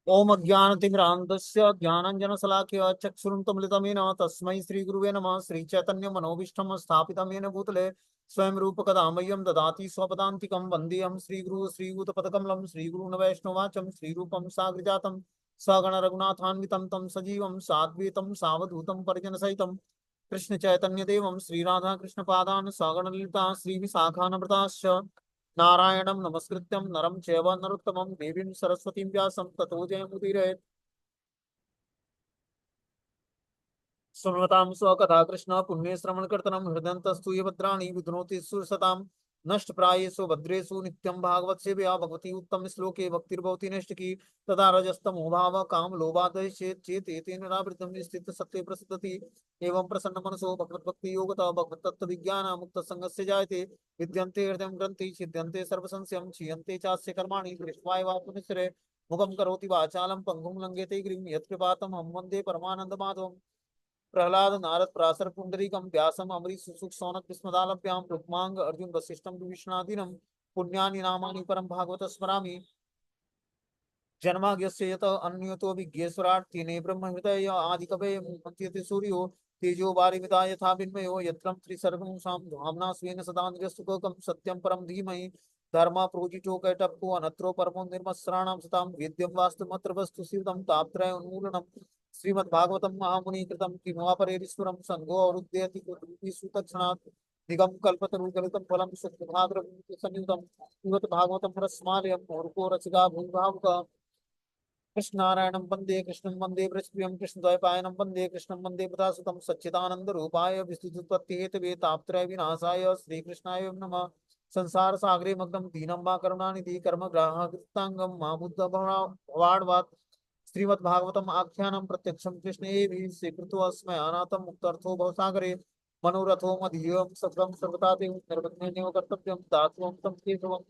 ओम अज्ञानतिमिरान्धस्य ज्ञानाञ्जनशलाकया चक्षुरुन्मीलितं येन तस्मै श्रीगुरुवे नमः। श्रीचैतन्यमनोभीष्टं स्थापितं येन भूतले स्वयं रूपकदा मह्यं ददाति स्वपदान्तिकं। वन्देऽहं श्रीगुरुः श्रीयुतपदकमलं श्रीगुरून् वैष्णवाचं श्रीरूपं साग्रजातं सगण रघुनाथान्वितं तं सजीवं साद्वैतं सावधूतं परिजनसहितं कृष्णचैतन्यदेवं श्रीराधाकृष्णपादान् सगण ललिता श्रीविशाखान्विताश्च नारायणं नमस्कृत्यं नरं चैव नरोत्तमं देवीं सरस्वतीं व्यासं ततो जयमुदीरये। शृण्वतां स्वकथा कृष्ण पुण्ये श्रवणकीर्तनं हृदयन्तस्तु ये भद्राणि विधुनोति सुरसतां नष्टप्रायेषु भद्रेषु नित्यं भागवत सेवया भगवती उत्तम श्लोके भक्तिर्भवति नैष्टिकी तदा रजस्तमो भाव काम लोभादय चेत एतेन निरावृतं स्थित सत्ये प्रसिद्धति एवं प्रसन्न मनसो भगवत भक्ति योगतः भगवत तत्व विज्ञान मुक्त संगस्य जायते विद्यन्ते हृदय ग्रंथि छिद्यन्ते सर्व संशयं क्षीयन्ते चास्य कर्माणि दृष्ट्वा वापनिश्रे मुखं करोति वाचालं पंगुं लंघयते गिरिं यत्कृपातं हम वन्दे परमानंद माधवम् प्रहलाद नारद पराशर पुंडरीकम व्यासम अमरीश सुसुक सौनक विस्मदालभ्याम रुक्मांग अर्जुन वशिष्ठम विभीषणादीनम पुण्यानि नामानि परम भागवत स्मरामि जन्माद्यस्य यतः अन्यतो विज्ञेश्वरात् तेने ब्रह्म हृदय आदिकवये मुह्यन्ति सूर्यो तेजो वारिमिदा यथा विन्मयो यत्रं त्रिसर्गं सां धाम्ना स्वेन सदा निरस्तुकं सत्यं परं धीमहि धर्म प्रोजितो कैटप्पो अनत्रो परमो निर्मत्सराणां सतां वेद्यं वास्तुमत्र वस्तु शिवदं तापत्रय उन्मूलनम् श्रीमद्भागवतं महामुनि कृतं किमवापरेरीश्वरं संघो अवरुध्यति सुतक्षणात् निगम कल्पतरुगलितं फलं सुखभाद्रसंयुतं पिबत भागवतं रसमालयं मुहुर्को रसिका भूमिभावुकः कृष्णनारायणं वन्दे कृष्णं वन्दे वृषप्रियं कृष्णद्वैपायनं वन्दे कृष्णं वन्दे प्रदासुतं सच्चिदानन्दरूपाय विस्तुतत्वहेतवे तापत्रय विनाशाय श्रीकृष्णाय नमः। संसार सागरे मग्नं दीनं वा करुणानिधि कर्मग्राहकृताङ्गं मा बुद्ध भवाड्वात् श्रीमद्भागवतम् आख्यानं प्रत्यक्षं कृष्णेभिः स्वीकृत्य अनाथं मुक्तर्थो भवसागरे मनोरथो मदीयं सततं सर्वदा ते निर्वज्ञेनैव कर्तव्यं दातुं तं केशवम्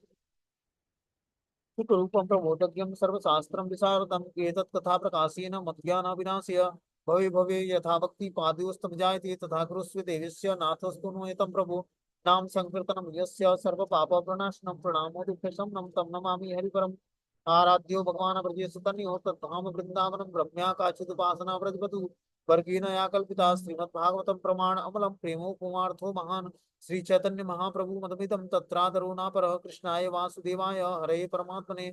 रूपं प्रबोधज्ञं सर्वशास्त्रं विशारदम् एतत् कथा प्रकाशेन मद्ज्ञानाविनाशय भवे भवे यथा भक्ति पादयोस्तम जायते तथा कुरुष्व देवस्य नाथस्तु नो प्रभु नाम संकीर्तनं यस्य सर्वपापप्रणाशनं प्रणामो दुःखशमनं तं नमामि हरिपरम् आराध्यो भगवान् ब्रजेशु तन्यो तद्धाम वृन्दावनं रम्या काचिदुपासना व्रजवधू वर्गीण या कल्पिता श्रीमद्भागवतं प्रमाण अमलं प्रेमो कुमार्थो महान् श्री चैतन्य महाप्रभु मदमिदं तत्रादरो नापरः कृष्णाय वासुदेवाय हरे परमात्मने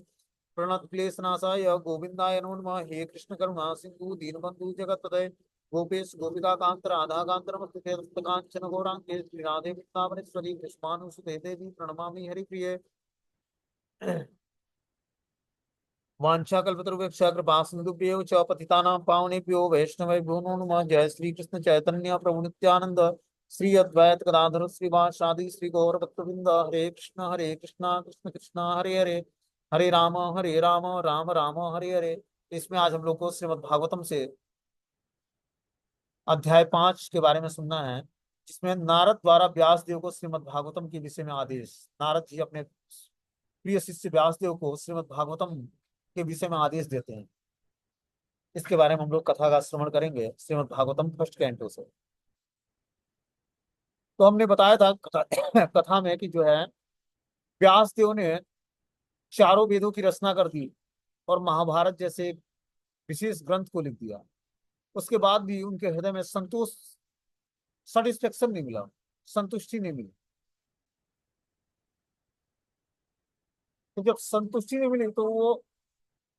प्रणत क्लेशनाशाय गोविंदाय नमो नमः। हे कृष्ण करुणा सिंधु दीनबंधु जगत्पते गोपेश गोपिका कांत राधा कांत नमस्ते कांचन गौरांगे श्री राधे वृंदावनेश्वरी कृष्णानुसुते देवी प्रणमामि हरिप्रिये वाञ्छाकल्पतरुभ्यश्च कृपासिन्धुभ्यो च पतितानां पावनेभ्यो वैष्णवेभ्यो नमो नमः। जय श्री कृष्ण चैतन्य प्रभु नित्यानंद श्री अद्वैत गदाधर श्रीवासादि श्री गौर भक्तवृंद हरे कृष्णा कृष्ण कृष्णा हरे हरे हरे राम राम राम हरे हरे। इसमें आज हम लोग को श्रीमद् भागवतम से अध्याय 5 के बारे में सुनना है, जिसमें नारद द्वारा व्यास देव को श्रीमद् भागवतम के विषय में आदेश। नारद जी अपने प्रिय शिष्य व्यास देव को श्रीमद् भागवतम के विषय में आदेश देते हैं। इसके बारे में हम लोग कथा का श्रवण करेंगे श्रीमद् भागवतम फर्स्ट कैंटो से। तो हमने बताया था कथा में कि जो है व्यास देव ने चारों वेदों की रचना कर दी और महाभारत जैसे विशेष ग्रंथ को लिख दिया। उसके बाद भी उनके हृदय में संतोष, सेटिस्फेक्शन नहीं मिला, संतुष्टि नहीं मिली। तो जब संतुष्टि नहीं मिली तो वो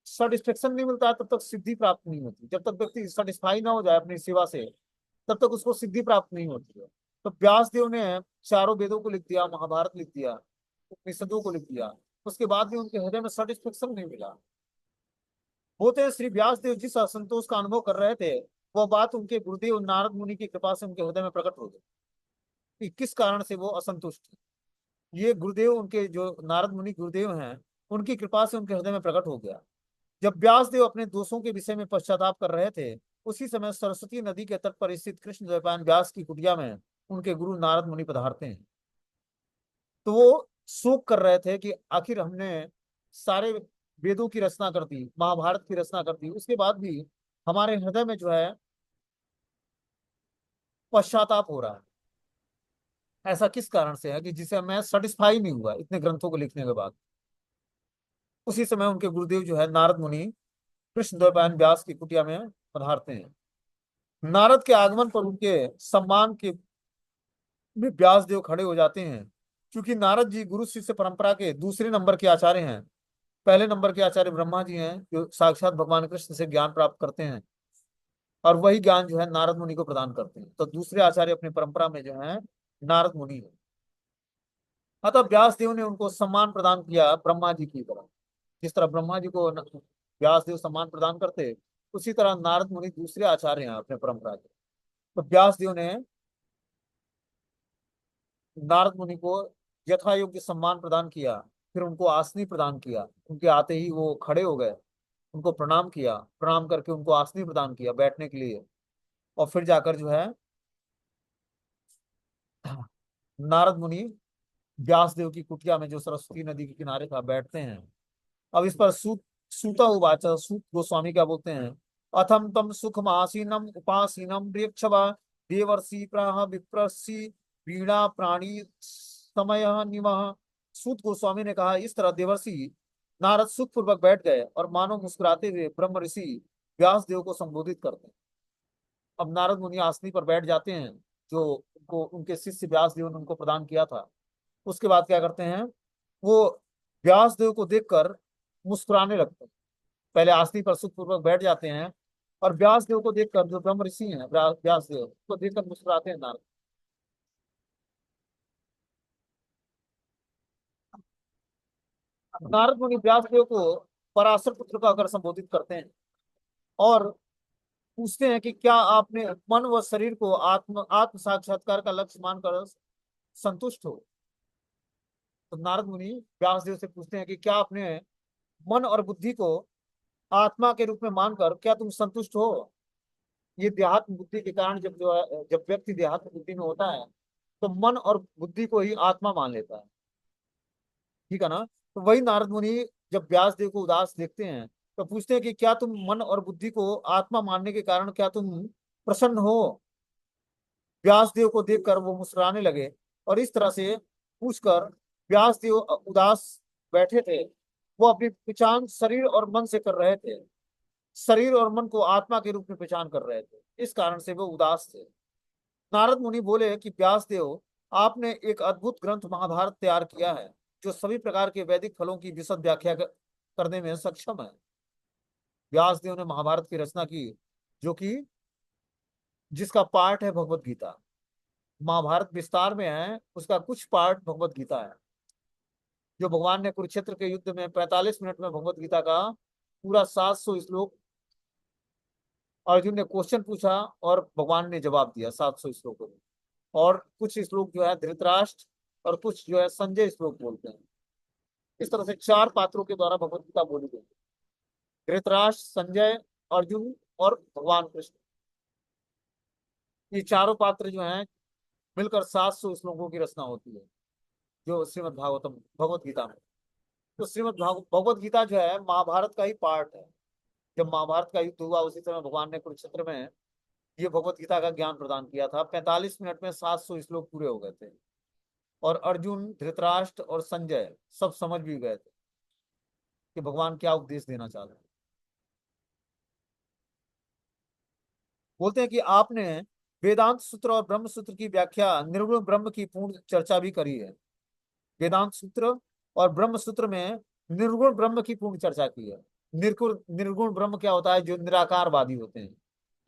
सेटिस्फेक्शन नहीं मिलता है, तब तक सिद्धि प्राप्त नहीं होती। जब तक व्यक्ति सेटिस्फाई ना हो जाए अपनी सेवा से, तब तक उसको सिद्धि प्राप्त नहीं होती है। तो व्यास देव ने चारों वेदों को लिख दिया, महाभारत लिख दिया, उपनिषदों को लिख दिया, उसके बाद भी उनके हृदय में सेटिस्फेक्शन नहीं मिला। होते श्री व्यास देव जिस असंतोष का अनुभव कर रहे थे, वह बात उनके गुरुदेव नारद मुनि की कृपा से उनके हृदय में प्रकट हो गई कि किस कारण से वो असंतुष्ट थे। ये गुरुदेव, उनके जो नारद मुनि गुरुदेव हैं, उनकी कृपा से उनके हृदय में प्रकट हो गया। जब व्यास देव अपने दोषों के विषय में पश्चाताप कर रहे थे, उसी समय सरस्वती नदी के तट पर स्थित कृष्ण द्वैपायन व्यास की कुटिया में उनके गुरु नारद मुनि पधारते हैं। तो वो शोक कर रहे थे कि आखिर हमने सारे वेदों की रचना कर दी, महाभारत की रचना कर दी, उसके बाद भी हमारे हृदय में जो है पश्चाताप हो रहा है। ऐसा किस कारण से है कि जिसे मैं सेटिस्फाई नहीं हुआ इतने ग्रंथों को लिखने के बाद। उसी समय उनके गुरुदेव जो है नारद मुनि कृष्ण द्वैपायन व्यास की कुटिया में पधारते हैं। नारद के आगमन पर उनके सम्मान के में व्यास देव खड़े हो जाते हैं। क्योंकि नारद जी गुरु शिष्य परंपरा के दूसरे नंबर के आचार्य हैं। पहले नंबर के आचार्य ब्रह्मा जी हैं, जो साक्षात भगवान कृष्ण से ज्ञान प्राप्त करते हैं, और वही ज्ञान जो है नारद मुनि को प्रदान करते हैं। तो दूसरे आचार्य अपनी परंपरा में जो है नारद मुनि है। अतः व्यास देव ने उनको सम्मान प्रदान किया ब्रह्मा जी की तरह। जिस तरह ब्रह्मा जी को व्यास देव सम्मान प्रदान करते, उसी तरह नारद मुनि दूसरे आचार्य हैं अपने परंपरा के। तो व्यास देव ने नारद मुनि को यथा योग्य सम्मान प्रदान किया। फिर उनको आसनी प्रदान किया। उनके आते ही वो खड़े हो गए, उनको प्रणाम किया, प्रणाम करके उनको आसनी प्रदान किया बैठने के लिए। और फिर जाकर जो है नारद मुनि व्यास देव की कुटिया में, जो सरस्वती नदी के किनारे था, बैठते हैं। अब इस पर सूता उवाच, सूत गोस्वामी क्या बोलते हैं। अथम तम सुखम आसीनम उपासीनम प्रेक्षवा देवर्षि प्राह विप्रसि वीणा प्राणी समय निमः। सूत गोस्वामी ने कहा, इस तरह देवर्षि नारद सुख पूर्वक बैठ गए और मानो मुस्कुराते हुए ब्रह्म ऋषि व्यास देव को संबोधित करते हैं। अब नारद मुनि आसनी पर बैठ जाते हैं, जो उनको उनके शिष्य व्यास देव ने उनको प्रदान किया था। उसके बाद क्या करते हैं, वो व्यास देव को देखकर मुस्कुराने लगते हैं। पहले आसनी पर सुखपूर्वक बैठ जाते हैं, और व्यास देव को देखकर, जो ब्रह्म ऋषि हैं व्यास देव को देखकर मुस्कुराते हैं नारद। नारद मुनि व्यास देव को पराशर पुत्र का आकर संबोधित करते हैं, और पूछते हैं कि क्या आपने मन व शरीर को आत्म आत्म साक्षात्कार का लक्ष्य मानकर संतुष्ट हो। तो नारद मुनि व्यास देव से पूछते हैं कि क्या आपने मन और बुद्धि को आत्मा के रूप में मानकर क्या तुम संतुष्ट हो। ये देहात्म बुद्धि के कारण जब जो है, जब व्यक्ति देहात्म बुद्धि में होता है, तो मन और बुद्धि को ही आत्मा मान लेता है। ठीक है ना। तो वही नारद मुनि जब व्यास देव को उदास देखते हैं, तो पूछते हैं कि क्या तुम मन और बुद्धि को आत्मा मानने के कारण क्या तुम प्रसन्न हो। व्यास देव को देखकर वो मुस्कुराने लगे, और इस तरह से पूछकर व्यास देव उदास बैठे थे। वो अपनी पहचान शरीर और मन से कर रहे थे। शरीर और मन को आत्मा के रूप में पहचान कर रहे थे, इस कारण से वो उदास थे। नारद मुनि बोले कि व्यास देव, आपने एक अद्भुत ग्रंथ महाभारत तैयार किया है, जो सभी प्रकार के वैदिक फलों की विशद व्याख्या करने में सक्षम है। व्यास देव ने महाभारत की रचना की, जो कि जिसका पार्ट है भगवत गीता। महाभारत विस्तार में है, उसका कुछ पार्ट भगवत गीता है। जो भगवान ने कुरुक्षेत्र के युद्ध में 45 मिनट में भगवत गीता का पूरा 700 श्लोक, अर्जुन ने क्वेश्चन पूछा और भगवान ने जवाब दिया 700 श्लोकों में। और कुछ श्लोक जो है धृतराष्ट्र, और कुछ जो है संजय श्लोक बोलते हैं। इस तरह से चार पात्रों के द्वारा भगवत गीता बोली गई। धृतराष्ट्र, संजय, अर्जुन और भगवान कृष्ण, ये चारों पात्र जो हैं मिलकर 700 श्लोकों की रचना होती है, जो श्रीमद् भागवतम भगवत गीता में। तो भगवत गीता जो है महाभारत का ही पार्ट है। जब महाभारत का युद्ध हुआ, उसी समय भगवान ने कुरुक्षेत्र में ये भगवत गीता का ज्ञान प्रदान किया था। 45 मिनट में 700 श्लोक पूरे हो गए थे, और अर्जुन, धृतराष्ट्र और संजय सब समझ भी गए थे कि भगवान क्या उपदेश देना चाह रहे हैं। बोलते हैं कि आपने वेदांत सूत्र और ब्रह्म सूत्र की व्याख्या, निर्गुण ब्रह्म की पूर्ण चर्चा भी करी है। वेदांत सूत्र और ब्रह्म सूत्र में निर्गुण ब्रह्म की पूर्ण चर्चा की है। निर्गुण निर्गुण ब्रह्म क्या होता है, जो निराकारवादी होते हैं,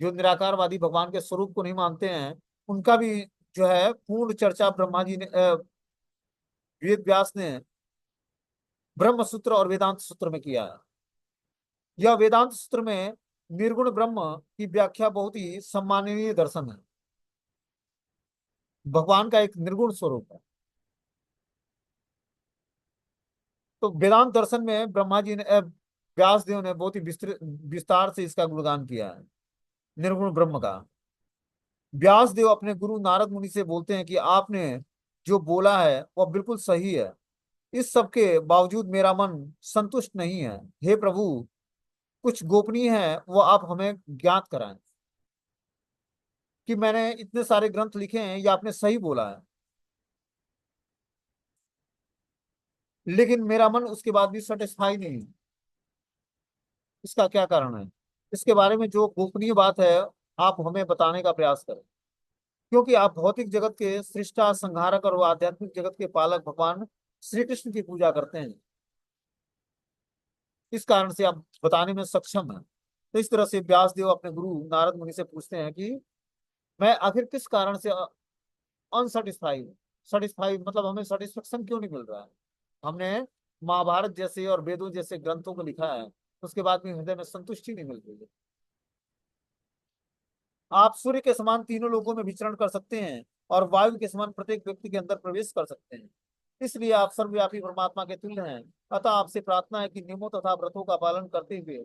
जो निराकारवादी भगवान के स्वरूप को नहीं मानते हैं, उनका भी जो है पूर्ण चर्चा ब्रह्मा जी ने वेद व्यास ने ब्रह्म सूत्र और वेदांत सूत्र में किया है। यह वेदांत सूत्र में निर्गुण ब्रह्म की व्याख्या बहुत ही सम्माननीय दर्शन है। भगवान का एक निर्गुण स्वरूप है। तो वेदांत दर्शन में ब्रह्मा जी ने व्यास देव ने बहुत ही विस्तार से इसका गुणगान किया है, निर्गुण ब्रह्म का। व्यास देव अपने गुरु नारद मुनि से बोलते हैं कि आपने जो बोला है वह बिल्कुल सही है। इस सब के बावजूद मेरा मन संतुष्ट नहीं है। हे प्रभु, कुछ गोपनीय है, वो आप हमें ज्ञात कराएं कि मैंने इतने सारे ग्रंथ लिखे हैं, ये आपने सही बोला है, लेकिन मेरा मन उसके बाद भी सेटिस्फाई नहीं है। इसका क्या कारण है? इसके बारे में जो गोपनीय बात है, आप हमें बताने का प्रयास करें, क्योंकि आप भौतिक जगत के सृष्टा, संहारक और आध्यात्मिक जगत के पालक भगवान श्री कृष्ण की पूजा करते हैं। इस कारण से आप बताने में सक्षम हैं। तो इस तरह से व्यास देव अपने गुरु नारद मुनि से पूछते हैं कि मैं आखिर किस कारण से अनसेटिस्फाई हूँ। सेटिस्फाई मतलब हमें सेटिस्फेक्शन क्यों नहीं मिल रहा है। हमने महाभारत जैसे और वेदों जैसे ग्रंथों को लिखा है, उसके बाद भी हृदय में संतुष्टि नहीं मिल रही है। आप सूर्य के समान तीनों लोगों में विचरण कर सकते हैं और वायु के समान प्रत्येक व्यक्ति के अंदर प्रवेश कर सकते हैं। इसलिए आप सर्वव्यापी परमात्मा के तुल्य हैं। अतः आपसे प्रार्थना है कि नियमों तथा व्रतों का पालन करते हुए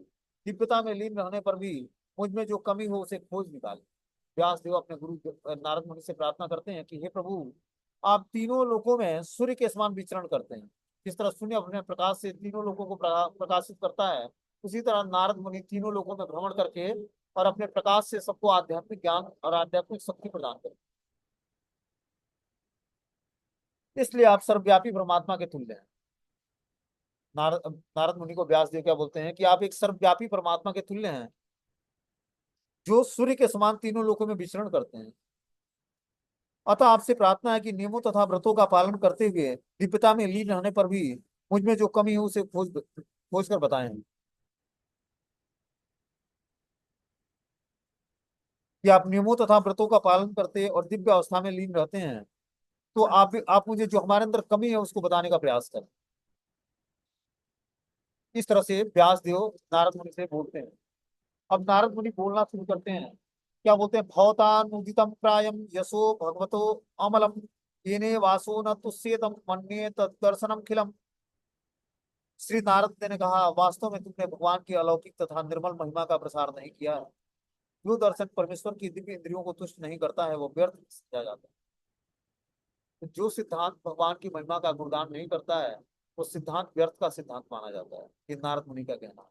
दिव्यता में लीन रहने पर भी मुझ में जो कमी हो उसे खोज निकालें। व्यास देव अपने गुरु नारद मुनि से प्रार्थना करते हैं कि हे प्रभु, आप तीनों लोकों में सूर्य के समान विचरण करते हैं। जिस तरह शून्य अपने प्रकाश से तीनों लोगों को प्रकाशित करता है, उसी तरह नारद मुनि तीनों लोकों में भ्रमण करके और अपने प्रकाश से सबको आध्यात्मिक ज्ञान और आध्यात्मिक शक्ति प्रदान करें। इसलिए आप सर्वव्यापी परमात्मा के तुल्य हैं। नारद मुनि को व्यास देव क्या बोलते हैं कि आप एक सर्वव्यापी परमात्मा के तुल्य हैं, जो सूर्य के समान तीनों लोकों में विचरण करते हैं। अतः आपसे प्रार्थना है कि नियमों तथा व्रतों का पालन करते हुए दिव्यता में लीन रहने पर भी मुझ में जो कमी है उसे खोज खोज कर बताएं। कि आप नियमों तथा व्रतों का पालन करते और दिव्य अवस्था में लीन रहते हैं, तो आप मुझे जो हमारे अंदर कमी है उसको बताने का प्रयास करें। इस तरह से व्यास देव नारद मुनि से बोलते हैं। अब नारद मुनि बोलना शुरू करते हैं। क्या बोलते हैं? भवतानुदितम प्रायम यशो भगवतो अमलम येने वासो न तुष्येतम मन्ये तदर्शनम खिलम। श्री नारद ने कहा, वास्तव में तुमने भगवान की अलौकिक तथा निर्मल महिमा का प्रसार नहीं किया है। जो दर्शन परमेश्वर की दिव्य इंद्रियों को तुष्ट नहीं करता है वो व्यर्थ समझा जाता है। तो जो सिद्धांत भगवान की महिमा का गुणगान नहीं करता है वो सिद्धांत व्यर्थ का सिद्धांत माना जाता है। ये नारद मुनि का कहना है।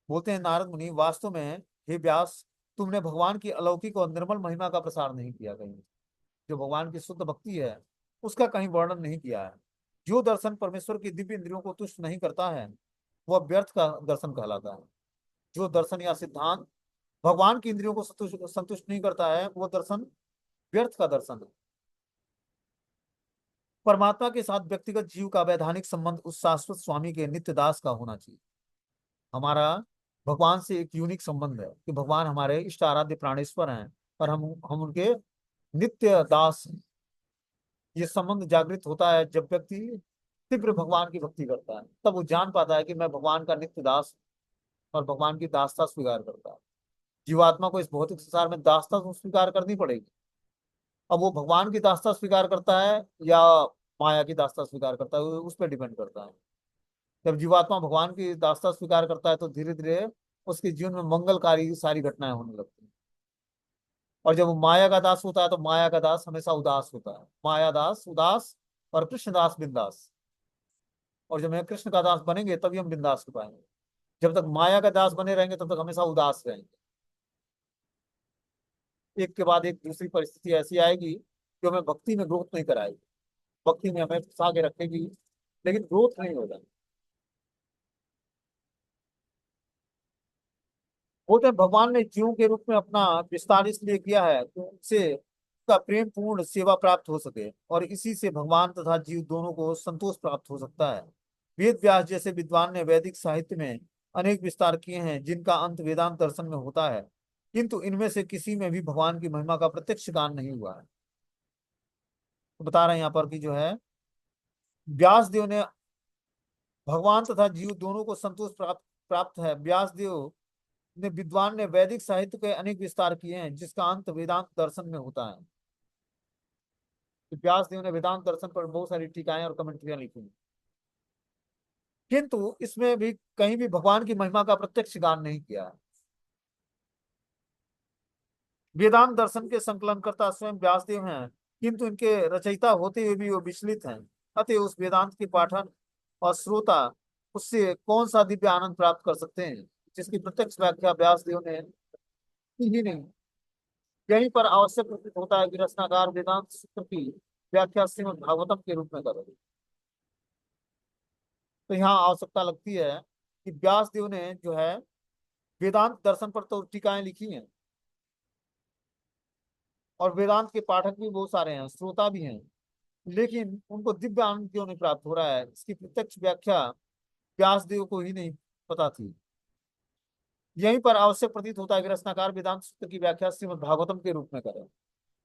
बोलते हैं नारद मुनि, वास्तव में हे व्यास, तुमने भगवान की अलौकिक और निर्मल महिमा का प्रसार नहीं किया कहीं। जो भगवान की शुद्ध भक्ति है उसका कहीं वर्णन नहीं किया है। जो दर्शन परमेश्वर की दिव्य इंद्रियों को तुष्ट नहीं करता है वह व्यर्थ का दर्शन कहलाता है। जो दर्शन या सिद्धांत भगवान की इंद्रियों को संतुष्ट नहीं करता है वो दर्शन व्यर्थ का दर्शन है। परमात्मा के साथ व्यक्तिगत जीव का वैधानिक संबंध उस शाश्वत स्वामी के नित्य दास का होना चाहिए। हमारा भगवान से एक यूनिक संबंध है कि भगवान हमारे इष्ट आराध्य प्राणेश्वर हैं और हम उनके नित्य दास हैं। ये संबंध जागृत होता है जब व्यक्ति तीव्र भगवान की भक्ति करता है, तब वो जान पाता है कि मैं भगवान का नित्य दास हूं और भगवान की दासता स्वीकार करता है। जीवात्मा को इस भौतिक संसार में दासता तो स्वीकार करनी पड़ेगी। अब वो भगवान की दासता स्वीकार करता है या माया की दासता स्वीकार करता है, वो उस पर डिपेंड करता है। जब जीवात्मा भगवान की दासता स्वीकार करता है तो धीरे धीरे उसके जीवन में मंगलकारी सारी घटनाएं होने लगती हैं। और जब वो माया का दास होता है तो माया का दास हमेशा उदास होता है। माया दास उदास और कृष्ण दास बिंदास। और जब हम कृष्ण का दास बनेंगे तभी हम बिंदास हो पाएंगे। जब तक माया का दास बने रहेंगे तब तक हमेशा उदास रहेंगे। एक के बाद एक दूसरी परिस्थिति ऐसी आएगी जो हमें भक्ति में ग्रोथ नहीं कराएगी। भक्ति में हमें फंसा के रखेगी लेकिन ग्रोथ नहीं होगा। बोलते हैं भगवान ने जीवों के रूप में अपना विस्तार इसलिए किया है कि उनसे उसका प्रेम पूर्ण सेवा प्राप्त हो सके और इसी से भगवान तथा जीव दोनों को संतोष प्राप्त हो सकता है। वेद व्यास जैसे विद्वान ने वैदिक साहित्य में अनेक विस्तार किए हैं जिनका अंत वेदांत दर्शन में होता है, किंतु इनमें से किसी में भी भगवान की महिमा का प्रत्यक्ष गान नहीं हुआ है। तो बता रहे हैं यहाँ पर कि जो है व्यास देव ने भगवान तथा जीव दोनों को संतोष प्राप्त प्राप्त है। व्यास देव ने विद्वान ने वैदिक साहित्य के अनेक विस्तार किए हैं जिसका अंत वेदांत दर्शन में होता है। तो व्यास देव ने वेदांत दर्शन पर बहुत सारी टीकाएं और कमेंट्रियां लिखी हैं, किंतु इसमें भी कहीं भी भगवान की महिमा का प्रत्यक्ष गान नहीं किया है। वेदांत दर्शन के संकलनकर्ता स्वयं व्यासदेव हैं, किंतु इनके रचयिता होते हुए भी वो विचलित हैं। अतः उस वेदांत के पाठन और श्रोता उससे कौन सा दिव्य आनंद प्राप्त कर सकते हैं जिसकी प्रत्यक्ष व्याख्या व्यासदेव ने की ही नहीं। यहीं पर आवश्यक प्रतीत होता है कि रचनाकार वेदांत सूत्र की व्याख्या श्रीमद् भागवतम के रूप में करें। तो यहाँ आवश्यकता लगती है कि व्यास देव ने जो है वेदांत दर्शन पर तो टीकाएं लिखी हैं, और वेदांत के पाठक भी बहुत सारे हैं, श्रोता भी हैं, लेकिन उनको दिव्य आनंद क्यों नहीं प्राप्त हो रहा है, इसकी प्रत्यक्ष व्याख्या व्यास देव को ही नहीं पता थी। यहीं पर आवश्यक प्रतीत होता है कि रचनाकार वेदांत सूत्र की व्याख्या श्रीमद् भागवतम के रूप में करें।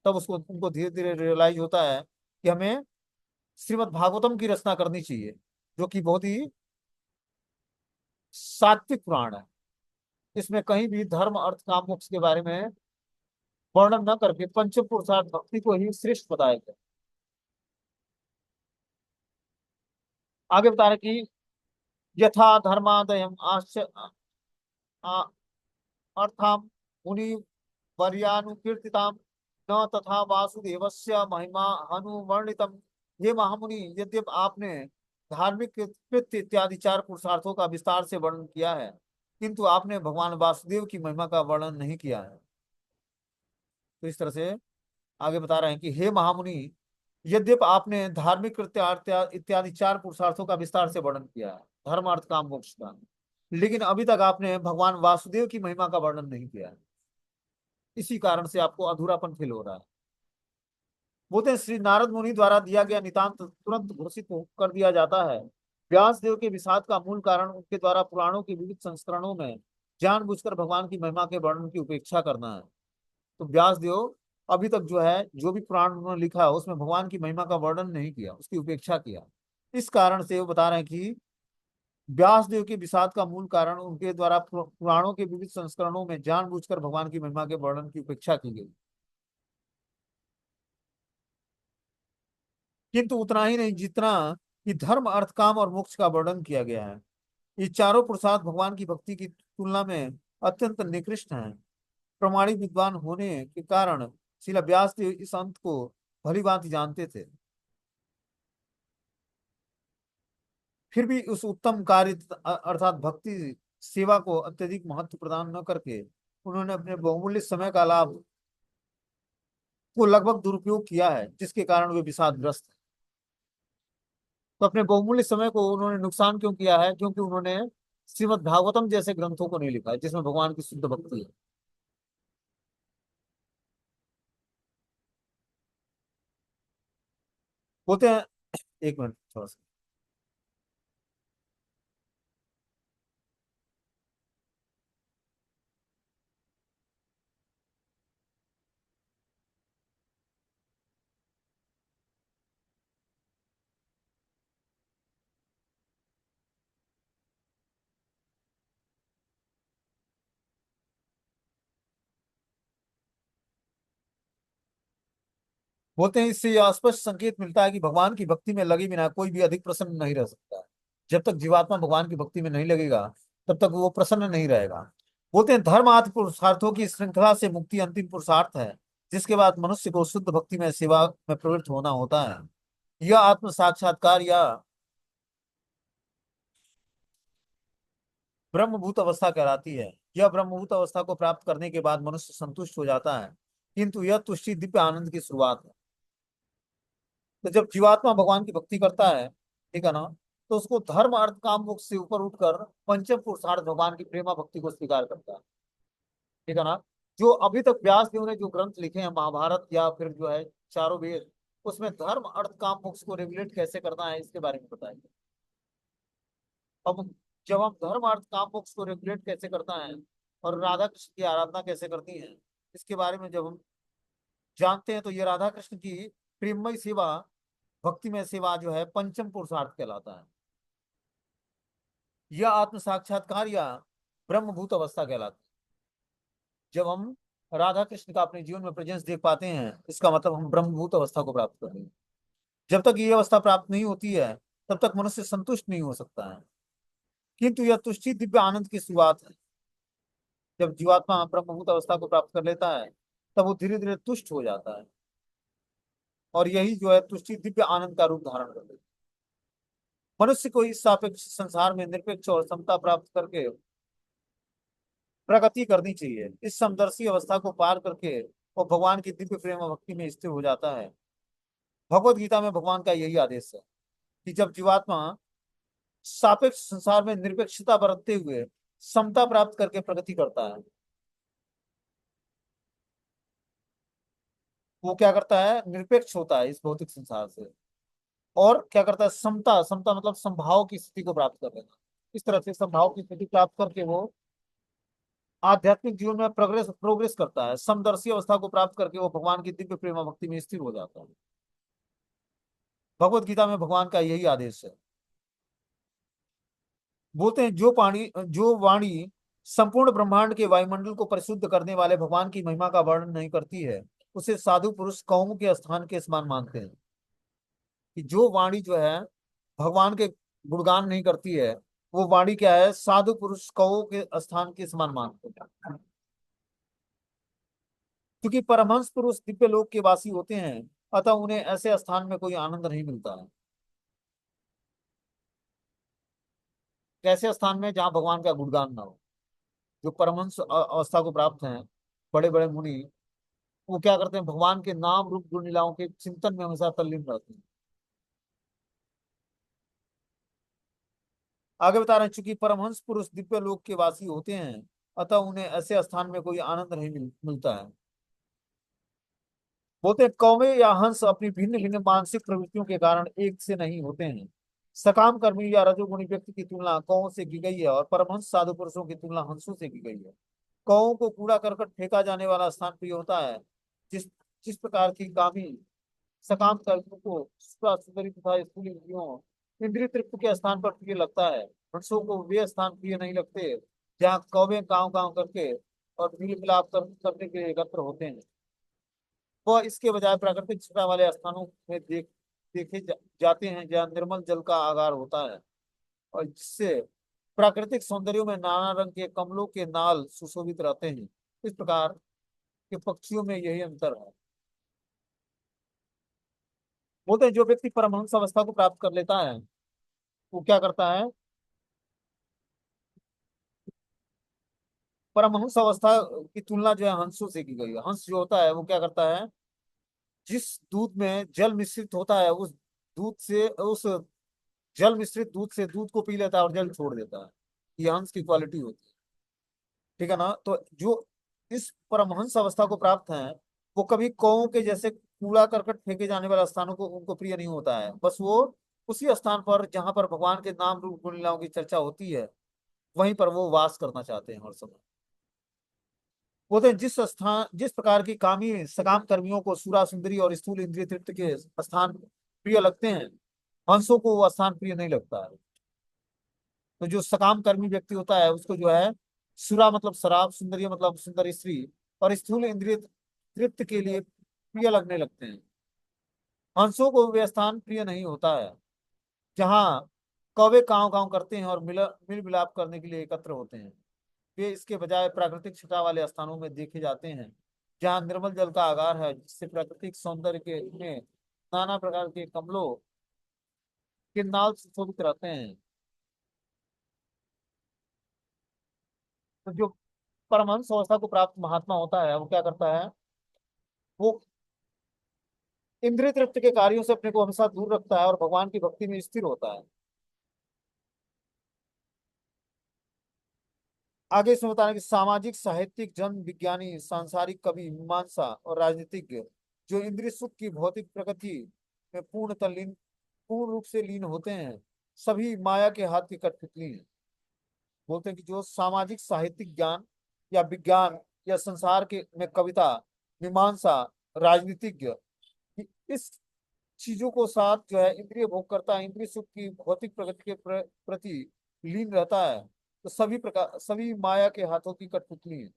तब उसको उनको धीरे धीरे रियलाइज होता है कि हमें श्रीमद् भागवतम की रचना करनी चाहिए, जो कि बहुत ही सात्विक पुराण है। इसमें कहीं भी धर्म अर्थ काम मोक्ष के बारे में वर्णन न करके पंच पुरुषार्थ भक्ति को ही श्रेष्ठ बताया गया। आगे बता रहे कि यथा धर्मादयम अर्थाम मुनि वर्यानुकीर्तिताम न तथा वासुदेवस्य महिमा अनुवर्णितम। ये महामुनि, यद्यप आपने धार्मिक कृत्य इत्यादि चार पुरुषार्थों का विस्तार से वर्णन किया है, किंतु आपने भगवान वासुदेव की महिमा का वर्णन नहीं किया है। तो इस तरह से आगे बता रहे हैं कि हे महामुनि, यद्यप आपने धार्मिक कृत्य इत्यादि चार पुरुषार्थों का विस्तार से वर्णन किया है, धर्म अर्थ काम मोक्ष का, लेकिन अभी तक आपने भगवान वासुदेव की महिमा का वर्णन नहीं किया है। इसी कारण से आपको अधूरापन फील हो रहा है। बोलते हैं श्री नारद मुनि द्वारा दिया गया नितांत तुरंत घोषित कर दिया जाता है। व्यास देव के विषाद का मूल कारण उनके द्वारा पुराणों के विविध संस्करणों में जानबूझकर भगवान की महिमा के वर्णन की उपेक्षा करना है। तो व्यास देव अभी तक जो है, जो भी पुराण उन्होंने लिखा है उसमें भगवान की महिमा का वर्णन नहीं किया, उसकी उपेक्षा किया। इस कारण से वो बता रहे हैं कि व्यास देव के विषाद का मूल कारण उनके द्वारा पुराणों के विविध संस्करणों में जानबूझकर भगवान की महिमा के वर्णन की उपेक्षा की गई। किंतु उतना ही नहीं जितना कि धर्म अर्थ काम और मोक्ष का वर्णन किया गया है। ये चारों पुरुषार्थ भगवान की भक्ति की तुलना में अत्यंत निकृष्ट हैं। प्रमाणिक विद्वान होने के कारण श्रील व्यास देव इस अंत को भली भांति जानते थे। फिर भी उस उत्तम कार्य अर्थात भक्ति सेवा को अत्यधिक महत्व प्रदान न करके उन्होंने अपने बहुमूल्य समय का लाभ को लगभग दुरुपयोग किया है, जिसके कारण वे विषादग्रस्त हैं। तो अपने बहुमूल्य समय को उन्होंने नुकसान क्यों किया है? क्योंकि उन्होंने श्रीमद् भागवतम जैसे ग्रंथों को नहीं लिखा है जिसमें भगवान की शुद्ध भक्ति है। बोलते हैं, एक मिनट थोड़ा सा। बोलते हैं इससे यह स्पष्ट संकेत मिलता है कि भगवान की भक्ति में लगे बिना कोई भी अधिक प्रसन्न नहीं रह सकता है। जब तक जीवात्मा भगवान की भक्ति में नहीं लगेगा तब तक वो प्रसन्न नहीं रहेगा। बोलते हैं धर्म आदि पुरुषार्थों की श्रृंखला से मुक्ति अंतिम पुरुषार्थ है, जिसके बाद मनुष्य को शुद्ध भक्ति में सेवा में प्रवृत्त होना होता है। यह आत्म साक्षात्कार या ब्रह्मभूत अवस्था कहलाती है। यह ब्रह्मभूत अवस्था को प्राप्त करने के बाद मनुष्य संतुष्ट हो जाता है, किंतु यह तुष्टि दिव्य आनंद की शुरुआत है। तो जब जीवात्मा भगवान की भक्ति करता है, ठीक है ना, तो उसको धर्म अर्थ काम मोक्ष से ऊपर उठकर पंचम पुरुषार्थ भगवान की प्रेमा भक्ति को स्वीकार करता है। ठीक है ना। जो अभी तक व्यास देव ने जो ग्रंथ लिखे हैं, महाभारत या फिर जो है चारों वेद, उसमें धर्म अर्थ काम मोक्ष को रेगुलेट कैसे करना है इसके बारे में बताएंगे। अब जब हम धर्म अर्थ काम मोक्ष को रेगुलेट कैसे करता है और राधा कृष्ण की आराधना कैसे करती है, इसके बारे में जब हम जानते हैं, तो ये राधा कृष्ण की प्रेममय सेवा, भक्तिमय सेवा जो है पंचम पुरुषार्थ कहलाता है। यह आत्म साक्षात्कार या ब्रह्मभूत अवस्था कहलाती है। जब हम राधा कृष्ण का अपने जीवन में प्रेजेंस देख पाते हैं, इसका मतलब हम ब्रह्मभूत अवस्था को प्राप्त कर रहे हैं। जब तक ये अवस्था प्राप्त नहीं होती है, तब तक मनुष्य संतुष्ट नहीं हो सकता है। किंतु यह तुष्टि दिव्य आनंद की शुरुआत है। जब जीवात्मा ब्रह्मभूत अवस्था को प्राप्त कर लेता है, तब वो धीरे धीरे तुष्ट हो जाता है, और यही जो है तुष्टि दिव्य आनंद का रूप धारण कर लेती है। मनुष्य को इस सापेक्ष संसार में निरपेक्ष और समता प्राप्त करके प्रगति करनी चाहिए। इस समदर्शी अवस्था को पार करके वो भगवान की दिव्य प्रेम और भक्ति में स्थिर हो जाता है। भगवत गीता में भगवान का यही आदेश है कि जब जीवात्मा सापेक्ष संसार में निरपेक्षता बरतते हुए समता प्राप्त करके प्रगति करता है। वो क्या करता है, निरपेक्ष होता है इस भौतिक संसार से, और क्या करता है, समता, समता मतलब संभाव की स्थिति को प्राप्त कर लेना। इस तरह से संभाव की स्थिति प्राप्त करके वो आध्यात्मिक जीवन में प्रोग्रेस प्रोग्रेस करता है। समदर्शी अवस्था को प्राप्त करके वो भगवान की दिव्य प्रेमा भक्ति में स्थिर हो जाता है। भगवत गीता में भगवान का यही आदेश है। बोलते हैं जो वाणी संपूर्ण ब्रह्मांड के वायुमंडल को परिशुद्ध करने वाले भगवान की महिमा का वर्णन नहीं करती है, उसे साधु पुरुष कौम के स्थान के समान मानते हैं। कि जो वाणी जो है भगवान के गुणगान नहीं करती है, वो वाणी क्या है, साधु पुरुष कौ के स्थान के समान मानते हैं। क्योंकि परमहंस पुरुष दिव्य लोक के वासी होते हैं, अतः उन्हें ऐसे स्थान में कोई आनंद नहीं मिलता है। कैसे स्थान में, जहाँ भगवान का गुणगान ना हो। जो परमहंस अवस्था को प्राप्त हैं, बड़े बड़े मुनि, वो क्या करते हैं, भगवान के नाम रूप गुण लीलाओं के चिंतन में हमेशा तल्लीन रहते हैं। आगे बता रहे हैं, चूंकि परमहंस पुरुष दिव्य लोक के वासी होते हैं, अतः उन्हें ऐसे स्थान में कोई आनंद नहीं मिलता है। बोलते हैं, कौवे या हंस अपनी भिन्न भिन्न मानसिक प्रवृत्तियों के कारण एक से नहीं होते हैं। सकाम कर्मी या रजोगुणी व्यक्ति की तुलना कौओं से की गई है, और परमहंस साधु पुरुषों की तुलना हंसों से की गई है। कौओं को कूड़ा करकट फेंका जाने वाला स्थान प्रिय होता है, जिस जिस प्रकार की कामी सकाम कर्मियों को सुंदरी तथा स्थूल इंद्रियों इंद्रिय तृप्ति के स्थान पर प्रिय लगता है। हंसों को वे स्थान प्रिय नहीं लगते जहाँ कौवे गांव गांव करके और मिल मिलाप करने के लिए एकत्र होते हैं। वह इसके बजाय प्राकृतिक छटा वाले स्थानों में देखे जाते हैं, जहाँ निर्मल जल का आगार होता है, और जिससे प्राकृतिक सौंदर्यों में नाना रंग के कमलों के नाल सुशोभित रहते हैं। इस प्रकार के पक्षियों में यही अंतर है। बोलते हैं, जो व्यक्ति परमहंस अवस्था को प्राप्त कर लेता है, वो क्या करता है, परमहंस अवस्था की तुलना जो है हंसों से की गई है। हंस जो होता है वो क्या करता है, जिस दूध में जल मिश्रित होता है, उस जल मिश्रित दूध से दूध को पी लेता है और जल छोड़ देता है। ये हंस की क्वालिटी होती है। ठीक है ना। तो जो इस परमहंस अवस्था को प्राप्त हैं, वो कभी कौओं के जैसे कूड़ा करकट फेंके जाने वाले स्थानों को उनको प्रिय नहीं होता है। बस वो उसी स्थान पर जहां पर भगवान के नाम रूप गुण लीलाओं की चर्चा होती है, वहीं पर वो वास करना चाहते हैं हर समय। बोलते हैं, जिस प्रकार की कामी सकाम कर्मियों को सूरा सुंदरी और स्थूल इंद्रिय तृप्ति के स्थान प्रिय लगते हैं, हंसों को वो स्थान प्रिय नहीं लगता है। तो जो सकाम कर्मी व्यक्ति होता है, उसको जो है सुरा मतलब शराब, सुंदरी मतलब सुंदर स्त्री, और स्थूल इंद्रिय तृप्ति के लिए प्रिय लगने लगते हैं। हंसों को वे स्थान प्रिय नहीं होता है जहाँ कौवे काव काव करते हैं और मिल मिलाप करने के लिए एकत्र होते हैं। वे इसके बजाय प्राकृतिक छटा वाले स्थानों में देखे जाते हैं, जहाँ निर्मल जल का आगार है, जिससे प्राकृतिक सौंदर्य के में नाना प्रकार के कमलों के नाल सुशोभित रहते हैं। तो जो परमहंस अवस्था को प्राप्त महात्मा होता है, वो क्या करता है, वो इंद्रिय तृप्ति के कार्यों से अपने को हमेशा दूर रखता है और भगवान की भक्ति में स्थिर होता है। आगे इसमें बता रहे हैं कि सामाजिक, साहित्यिक, जन विज्ञानी, सांसारिक, कवि, मीमांसा और राजनीतिज्ञ जो इंद्रिय सुख की भौतिक प्रकृति में पूर्ण रूप से लीन होते हैं, सभी माया के हाथ की कठपुतली हैं। बोलते हैं कि जो सामाजिक साहित्यिक ज्ञान या विज्ञान या संसार के में कविता, मीमांसा, राजनीतिज्ञ, इस चीजों को साथ जो है इंद्रिय भोग करता है, इंद्रिय सुख की भौतिक प्रगति के प्रति लीन रहता है, तो सभी माया के हाथों की कठपुतली है।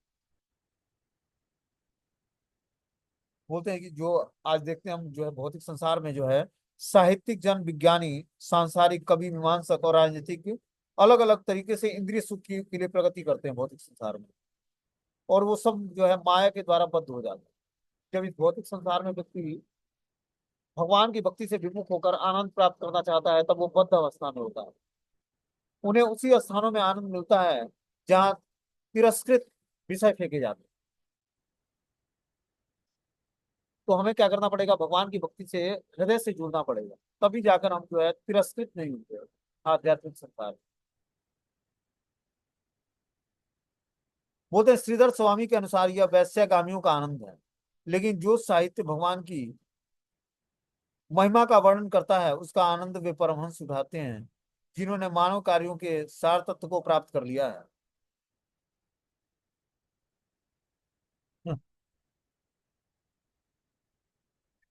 बोलते हैं कि जो आज देखते हैं हम, जो है भौतिक संसार में जो है साहित्यिक, जन विज्ञानी, सांसारिक, कवि, मीमांसक और राजनीतिक अलग अलग तरीके से इंद्रिय सुख की के लिए प्रगति करते हैं भौतिक संसार में, और वो सब जो है माया के द्वारा बद्ध हो जाते हैं। जब इस भौतिक संसार में व्यक्ति भगवान की भक्ति से विमुख होकर आनंद प्राप्त करना चाहता है, तब वो बद्ध अवस्था में होता है। उन्हें उसी स्थानों में आनंद मिलता है जहाँ तिरस्कृत विषय फेंके जाते हैं। तो हमें क्या करना पड़ेगा, भगवान की भक्ति से हृदय से जुड़ना पड़ेगा, तभी जाकर हम जो है तिरस्कृत नहीं होंगे। आध्यात्मिक संसार। बोलते हैं श्रीधर स्वामी के अनुसार यह वैश्यगामियों का आनंद है, लेकिन जो साहित्य भगवान की महिमा का वर्णन करता है उसका आनंद वे परमहंस उठाते हैं जिन्होंने मानव कार्यों के सार तत्व को प्राप्त कर लिया है।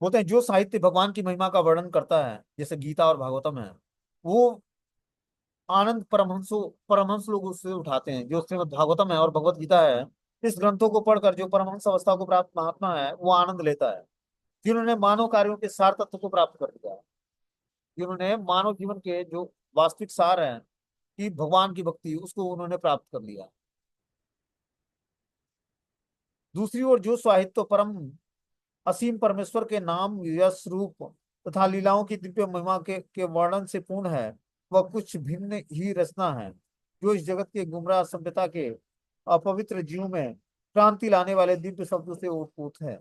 बोलते हैं जो साहित्य भगवान की महिमा का वर्णन करता है जैसे गीता और भागवतम है, वो आनंद परमहंस लोग उससे उठाते हैं। जो श्रीमद् भागवतम है और भगवत गीता है, इस ग्रंथों को पढ़कर जो परमहंस अवस्था को प्राप्त महात्मा है वो आनंद लेता है जिन्होंने मानव कार्यों के सार तत्व को प्राप्त कर लिया है, जिन्होंने मानव जीवन के जो वास्तविक सार है कि भगवान की भक्ति उसको उन्होंने प्राप्त कर लिया। दूसरी ओर जो साहित्य परम असीम परमेश्वर के नाम यश रूप तथा लीलाओं की दिव्य महिमा के वर्णन से पूर्ण है, वह कुछ भिन्न ही रचना है जो इस जगत के गुमराह सभ्यता के अपवित्र जीव में क्रांति लाने वाले दिव्य शब्दों से ओतप्रोत है।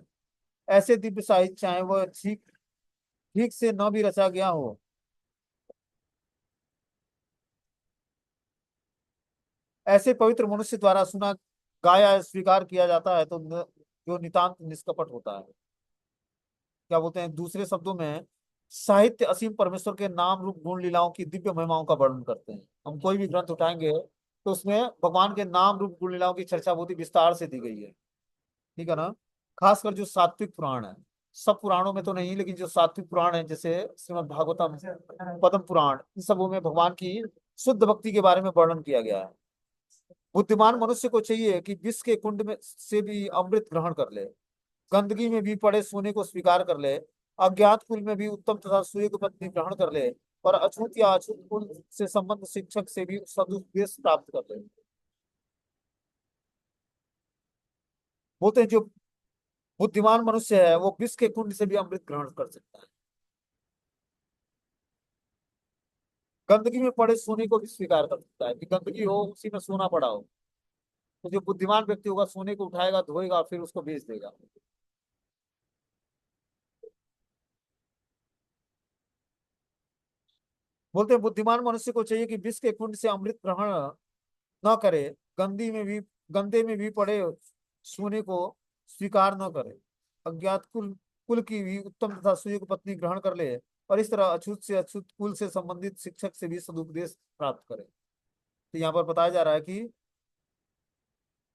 ऐसे दिव्य साहित्य चाहे वह ठीक ठीक से न भी रचा गया हो, ऐसे पवित्र मनुष्य द्वारा सुना गाया स्वीकार किया जाता है तो जो नितांत निष्कपट होता है। क्या बोलते हैं दूसरे शब्दों में, साहित्य असीम परमेश्वर के नाम रूप गुण लीलाओं की दिव्य महिमाओं का वर्णन करते हैं। हम कोई भी ग्रंथ उठाएंगे तो उसमें भगवान के नाम रूप गुण लीलाओं की चर्चा बहुत ही विस्तार से दी गई है। ठीक है ना। खासकर जो सात्विक पुराण है, सब पुराणों में तो नहीं लेकिन जो सात्विक पुराण है जैसे श्रीमद् भागवतम, पद्म पुराण, इन सबों में भगवान की शुद्ध भक्ति के बारे में वर्णन किया गया है। बुद्धिमान मनुष्य को चाहिए कि विष के कुंड में से भी अमृत ग्रहण कर ले, गंदगी में भी पड़े सोने को स्वीकार कर ले, अज्ञात कुल में भी उत्तम तथा सूर्य की पत्नी ग्रहण कर ले, और अछूत या अछूत कुल से संबंध शिक्षक से भी सदुपदेश प्राप्त कर ले। बोलते हैं जो बुद्धिमान मनुष्य है वो विष के कुंड से भी अमृत ग्रहण कर सकता है, गंदगी में पड़े सोने को भी स्वीकार कर सकता है कि गंदगी हो उसी में सोना पड़ा हो, तो जो बुद्धिमान व्यक्ति होगा सोने को उठाएगा, धोएगा, फिर उसको बेच देगा। बोलते हैं बुद्धिमान मनुष्य को चाहिए कि विष के कुंड से अमृत ग्रहण न करे, गंदी में भी गंदे में भी पड़े सोने को स्वीकार न करे, अज्ञात कुल कुल की भी उत्तम तथा सूर्य की पत्नी ग्रहण कर ले, और इस तरह अछूत से अछूत कुल से संबंधित शिक्षक से भी सदुपदेश प्राप्त करे। तो यहाँ पर बताया जा रहा है कि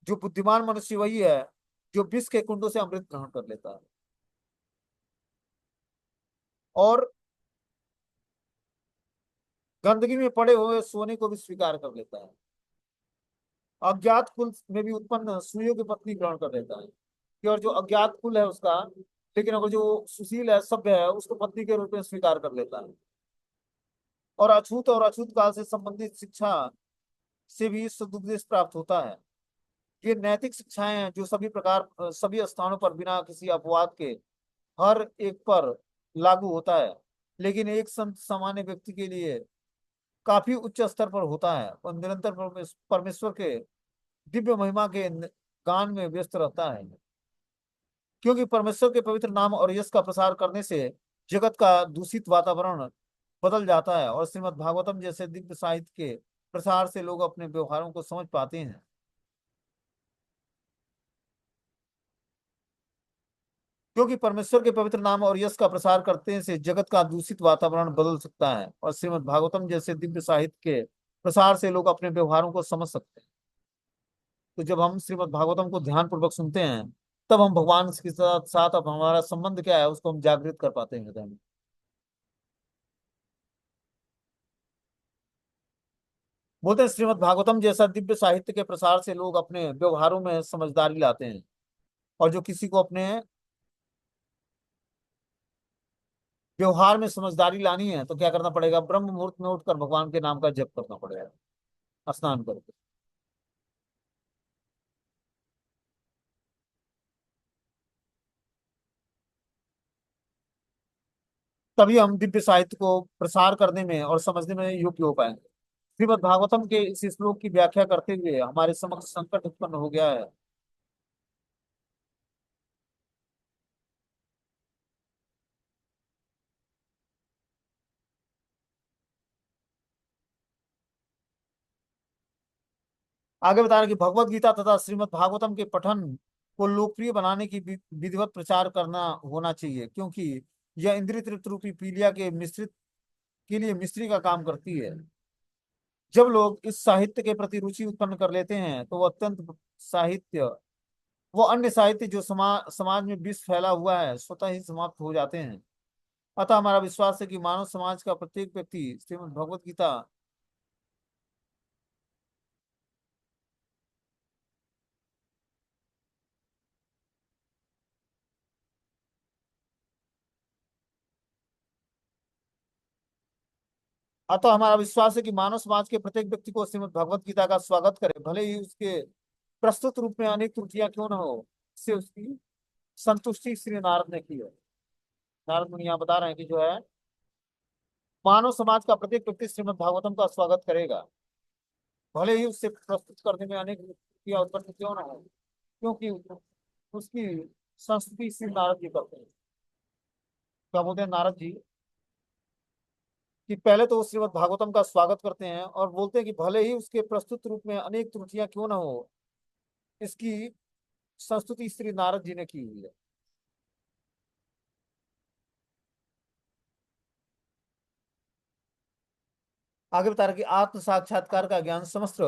जो बुद्धिमान मनुष्य वही है जो विष के कुंडों से अमृत ग्रहण कर लेता है, और गंदगी में पड़े हुए सोने को भी स्वीकार कर लेता है, अज्ञात कुल में भी उत्पन्न सूर्य की पत्नी ग्रहण कर लेता है कि, और जो अज्ञात कुल है उसका, लेकिन अगर जो सुशील है, सभ्य है, उसको पत्नी के रूप में स्वीकार कर लेता है, और अछूत काल से संबंधित शिक्षा से भी सदुपदेश प्राप्त होता है। ये नैतिक शिक्षाएं हैं जो सभी स्थानों पर बिना किसी अपवाद के हर एक पर लागू होता है, लेकिन एक संत सामान्य व्यक्ति के लिए काफी उच्च स्तर पर होता है और निरंतर परमेश्वर के दिव्य महिमा के गान में व्यस्त रहता है, क्योंकि परमेश्वर के पवित्र नाम और यश का प्रसार करने से जगत का दूषित वातावरण बदल जाता है और श्रीमद् भागवतम जैसे दिव्य साहित्य के प्रसार से लोग अपने व्यवहारों को समझ पाते हैं। क्योंकि परमेश्वर के पवित्र नाम और यश का प्रसार करते से जगत का दूषित वातावरण बदल सकता है और श्रीमद् भागवतम जैसे दिव्य साहित्य के प्रसार से लोग अपने व्यवहारों को समझ सकते हैं। तो जब हम श्रीमद् भागवतम को ध्यान पूर्वक सुनते हैं तब हम भगवान के साथ अब हमारा संबंध क्या है उसको हम जागृत कर पाते हैं हृदय में। बोलते हैं श्रीमद् भागवतम जैसा दिव्य साहित्य के प्रसार से लोग अपने व्यवहारों में समझदारी लाते हैं, और जो किसी को अपने व्यवहार में समझदारी लानी है तो क्या करना पड़ेगा, ब्रह्म मुहूर्त में उठकर भगवान के नाम का जप करना पड़ेगा, स्नान करके। तभी हम दिव्य साहित्य को प्रसार करने में और समझने में योग्य हो पाएंगे। श्रीमद् भागवतम के इस श्लोक की व्याख्या करते हुए हमारे समक्ष संकट उत्पन्न हो गया है। आगे बता रहे कि भगवत गीता तथा श्रीमद् भागवतम के पठन को लोकप्रिय बनाने की विधिवत प्रचार करना होना चाहिए, क्योंकि यह इंद्रिय तृप्त रूपी पीलिया के मिश्रित के लिए मिस्त्री का काम करती है। जब लोग इस साहित्य के प्रति रुचि उत्पन्न कर लेते हैं तो साहित्य वो अन्य साहित्य जो समाज में विष फैला हुआ है स्वतः ही समाप्त हो जाते हैं। अतः हमारा विश्वास है कि मानव समाज का प्रत्येक व्यक्ति श्रीमद् भगवत गीता अतः हमारा विश्वास है कि मानव समाज के प्रत्येक व्यक्ति को श्रीमद् भगवत गीता का स्वागत करे, भले ही उसके प्रस्तुत रूप में अनेक त्रुटियां क्यों न हो। इससे उसकी संतुष्टि श्री नारद ने की है। नारद मुनि यहाँ बता रहे हैं कि जो है मानव समाज का प्रत्येक व्यक्ति श्रीमद् भागवतम का स्वागत करेगा, भले ही उससे प्रस्तुत करने में अनेक त्रुटियां उत्पन्न क्यों न हो, क्योंकि उसकी संस्तुति श्री नारद जी करते हैं। क्या बोलते हैं नारद जी कि पहले तो वो श्रीमद् भागवतम का स्वागत करते हैं और बोलते हैं कि भले ही उसके प्रस्तुत रूप में अनेक त्रुटियां क्यों न हो, इसकी संस्तुति श्री नारद जी ने की हुई है। आगे बता रहे कि आत्म साक्षात्कार का ज्ञान समस्त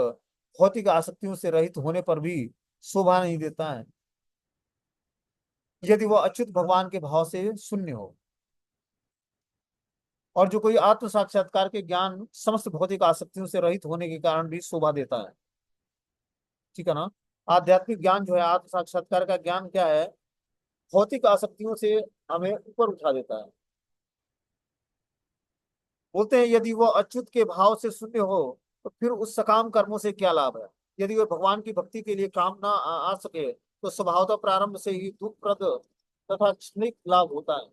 भौतिक आसक्तियों से रहित होने पर भी शोभा नहीं देता है, यदि वह अच्युत भगवान के भाव से शून्य हो। और जो कोई आत्म साक्षात्कार के ज्ञान समस्त भौतिक आसक्तियों से रहित होने के कारण भी शोभा देता है, ठीक है ना। आध्यात्मिक ज्ञान जो है, आत्म साक्षात्कार का ज्ञान क्या है, भौतिक आसक्तियों से हमें ऊपर उठा देता है। बोलते हैं यदि वह अच्युत के भाव से शून्य हो तो फिर उस सकाम कर्मों से क्या लाभ है। यदि वह भगवान की भक्ति के लिए काम ना आ सके तो स्वभावतः प्रारंभ से ही दुखप्रद तथा क्षणिक लाभ होता है।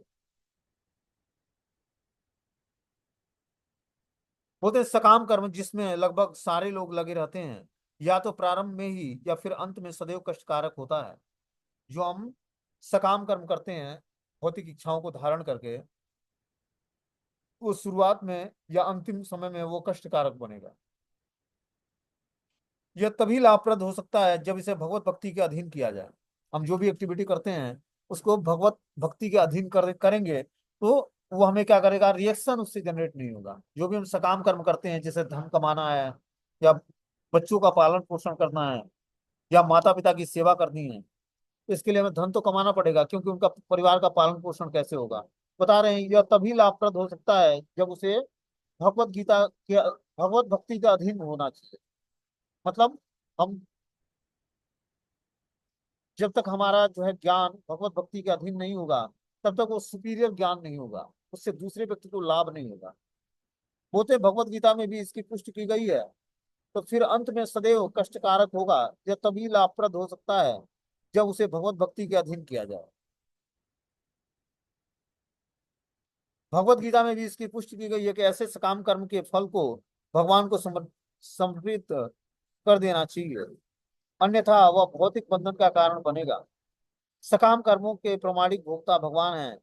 बोलते हैं सकाम कर्म जिसमें लगभग सारे लोग लगे रहते हैं, या तो प्रारंभ में ही या फिर अंत में सदैव कष्टकारक होता है। जो हम सकाम कर्म करते हैं भौतिक इच्छाओं को धारण करके, वो शुरुआत में या अंतिम समय में वो कष्टकारक बनेगा। यह तभी लाभप्रद हो सकता है जब इसे भगवत भक्ति के अधीन किया जाए। हम जो भी एक्टिविटी करते हैं उसको भगवत भक्ति के अधीन करेंगे तो वो हमें क्या करेगा, रिएक्शन उससे जनरेट नहीं होगा। जो भी हम सकाम कर्म करते हैं, जैसे धन कमाना है या बच्चों का पालन पोषण करना है या माता पिता की सेवा करनी है, इसके लिए हमें धन तो कमाना पड़ेगा, क्योंकि उनका परिवार का पालन पोषण कैसे होगा। बता रहे हैं यह तभी लाभप्रद हो सकता है जब उसे भगवत गीता के भगवत भक्ति के अधीन होना चाहिए। मतलब हम जब तक हमारा जो है ज्ञान भगवत भक्ति के अधीन नहीं होगा तब तक वो सुपीरियर ज्ञान नहीं होगा, उससे दूसरे व्यक्ति को लाभ नहीं होगा। बोलते भगवत गीता में भी इसकी पुष्टि की गई है। तो फिर अंत में सदैव कष्टकारक होगा, यह तभी लाभप्रद हो सकता है जब उसे भगवत भक्ति के अधीन किया जाए। भगवत गीता में भी इसकी पुष्टि की गई है कि ऐसे सकाम कर्म के फल को भगवान को समर्पित कर देना चाहिए, अन्यथा वह भौतिक बंधन का कारण बनेगा। सकाम कर्मों के प्रामाणिक भोक्ता भगवान हैं,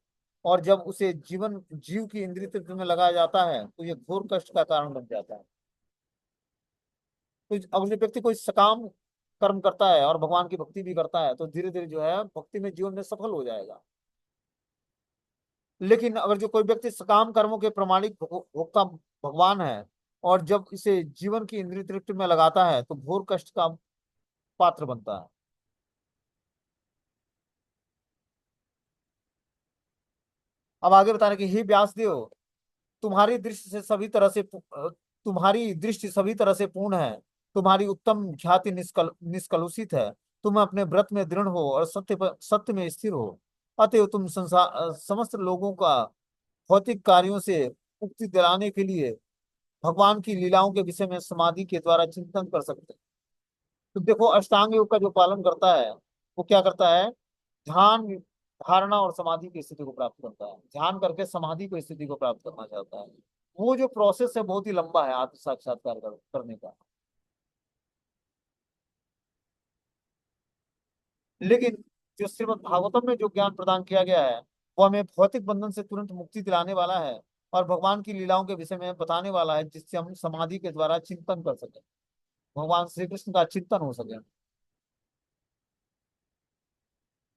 और जब उसे जीव की इंद्रिय तृप्ति में लगाया जाता है तो यह घोर कष्ट का कारण बन जाता है। तो अगले व्यक्ति कोई सकाम कर्म करता है और भगवान की भक्ति भी करता है तो धीरे धीरे जो है भक्ति में जीवन में सफल हो जाएगा। लेकिन अगर जो कोई व्यक्ति सकाम कर्मों के प्रामाणिक भोक्ता भगवान है और जब इसे जीवन की इंद्रिय तृप्ति में लगाता है तो घोर कष्ट का पात्र बनता है। अब आगे बता रहे कि हे व्यासदेव, तुम्हारी दृष्टि से सभी तरह से तुम्हारी दृष्टि सभी तरह से पूर्ण है, तुम्हारी उत्तम ख्याति निष्कलुषित है। तुम अपने व्रत में दृढ़ हो और सत्य में स्थिर हो। अतएव तुम समस्त लोगों का भौतिक कार्यों से मुक्ति दिलाने के लिए भगवान की लीलाओं के विषय में समाधि के द्वारा चिंतन कर सकते हैं। तो देखो अष्टांग योग का जो पालन करता है वो क्या करता है, ध्यान धारणा और समाधि की स्थिति को प्राप्त करता है। ध्यान करके समाधि को स्थिति को प्राप्त करना चाहता है। वो जो प्रोसेस है बहुत ही लंबा है आत्म साक्षात्कार करने का। लेकिन जो श्रीमद् भागवतम में जो ज्ञान प्रदान किया गया है वो हमें भौतिक बंधन से तुरंत मुक्ति दिलाने वाला है और भगवान की लीलाओं के विषय में बताने वाला है, जिससे हम समाधि के द्वारा चिंतन कर सकें। भगवान श्री कृष्ण का चिंतन हो सके।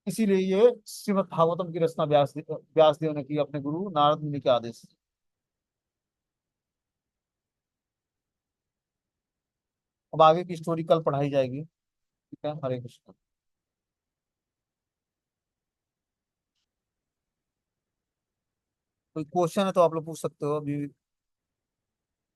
इसीलिए ये श्रीमद् भागवतम की रचना व्यास देव ने की अपने गुरु नारद मुनि के आदेश से। अब आगे की स्टोरी कल पढ़ाई जाएगी। ठीक है, हरे कृष्ण। कोई क्वेश्चन है तो आप लोग पूछ सकते हो अभी।